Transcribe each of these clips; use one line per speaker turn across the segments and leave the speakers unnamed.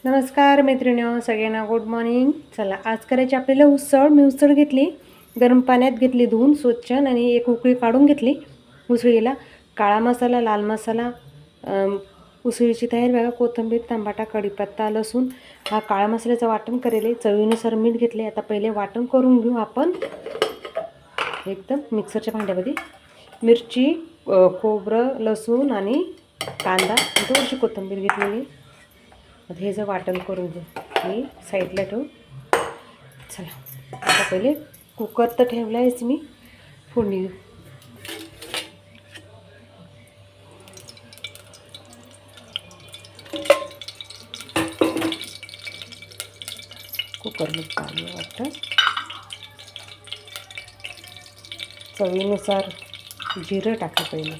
नमस्कार मैत्रिणींनो, सगळ्यांना गुड मॉर्निंग. चला, आज करायची आपल्याला उसळ. मी उसळ घेतली, गरम पाण्यात घेतली धुवून स्वच्छ आणि एक उकळी काढून घेतली उसळीला. काळा मसाला, लाल मसाला, उसळीची तयारी बघा. कोथिंबीर, टमाटा, कढीपत्ता, लसूण हा काळा मसाल्याचं वाटण करेल. चवीनुसार मीठ घेतले. आता पहिले वाटण करून घेऊ आपण एकदम मिक्सरच्या भांड्यामध्ये. मिरची, खोबरं, लसूण आणि कांदा, थोडीशी कोथिंबीर घेतलेली. आता हे जर वाटण करून घेऊ, हे साईडला ठेवू. चला, आता पहिले कुकर तर ठेवला आहेच मी, फोडणी देऊ. कुकरमध्ये पाणी वाटतं. चवीनुसार जिरं टाका पहिले.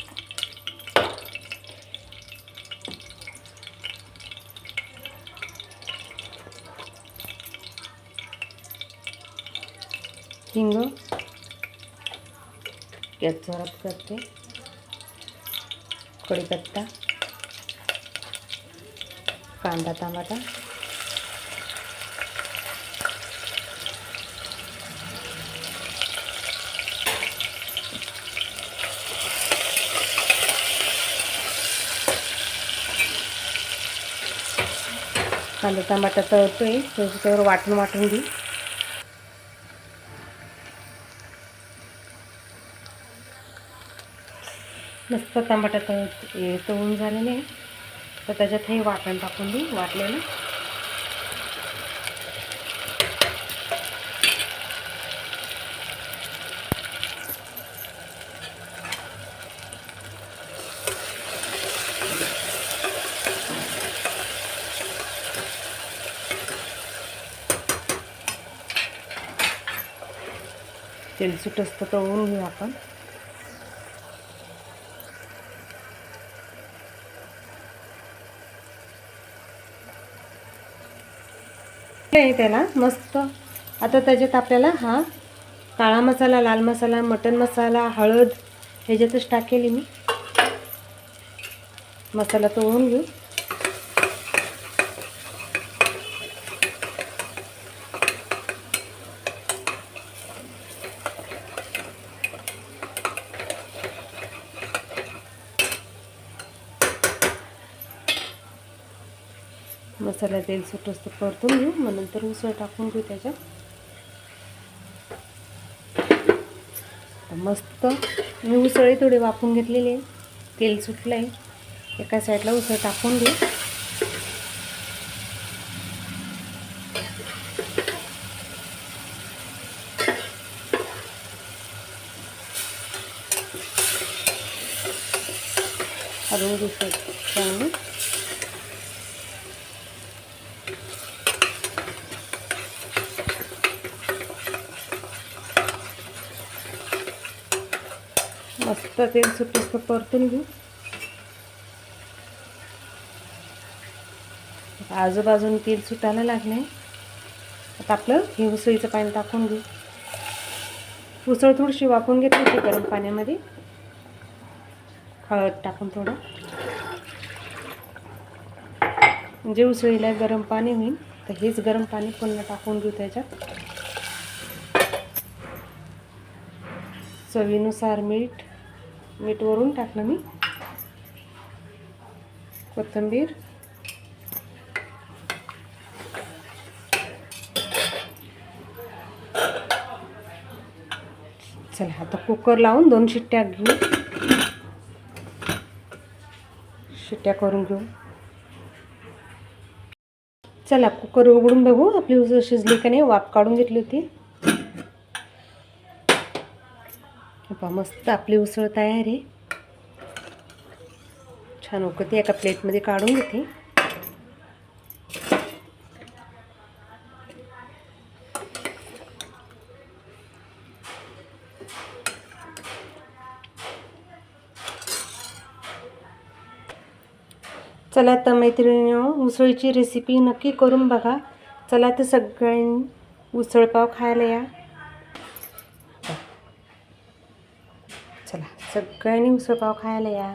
हिंग गॅस जोरात करते. कढीपत्ता, कांदा, टमाटा, कांदा टमाटा तळतोय, त्याच्यावर वाटून घेऊ. मस्त टमाटा तळून झालेले आहे. तर त्याच्यात हे वाटण टाकून देऊ, वाटलेलं. तेल सुटस्त तळून घेऊ आपण. त्याला मस्त. आता त्याच्यात आपल्याला हा काळा मसाला, लाल मसाला, मटण मसाला, हळद ह्याच्यातच टाकेली मी. मसाला तळून घेऊ. मसाला तेल सुटस्त परतून घेऊ, मग नंतर उसळ टाकून घेऊ त्याच्यात. मस्त मी उसळी थोडी वाफून घेतलेली आहे. तेल सुटलं आहे. एका साईडला उसळ टाकून घेऊ. हळूहळू उसळ चांगली. मस्त तेल सुटस्त परतून घेऊ. आजूबाजून तेल सुटायला लागले. आता आपलं हे उसळीचं पाणी टाकून घेऊ. उसळ थोडीशी वाफवून घेतली होती गरम पाण्यामध्ये, हळद टाकून थोडं. म्हणजे उसळीला गरम पाणी होईल, तर हेच गरम पाणी पुन्हा टाकून घेऊ त्याच्यात. चवीनुसार मीठ वरून टाकलं मी. कोथिंबीर, चला आता कुकर लावून 2 शिट्ट्या घेऊ. शिट्ट्या करून घेऊ. चला कुकर उघडून बघू आपली उसळ शिजली का नाही. वाफ काढून घेतली होती. मस्त आपली उसळ तयार आहे. छान उकळते. एका प्लेटमध्ये काढून घेते. चला तर मैत्रिणींनो, उसळीची रेसिपी नक्की करून बघा. चला तर सगळ्यांनी उसळपाव खायला या. चला सगळ्यांनी उसळपाव खायला या.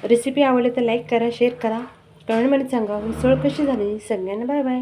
रेसिपी आवडली तर लाईक करा, शेअर करा, कमेंटमध्ये सांगा उसळ कशी झाली. सगळ्यांना बाय बाय.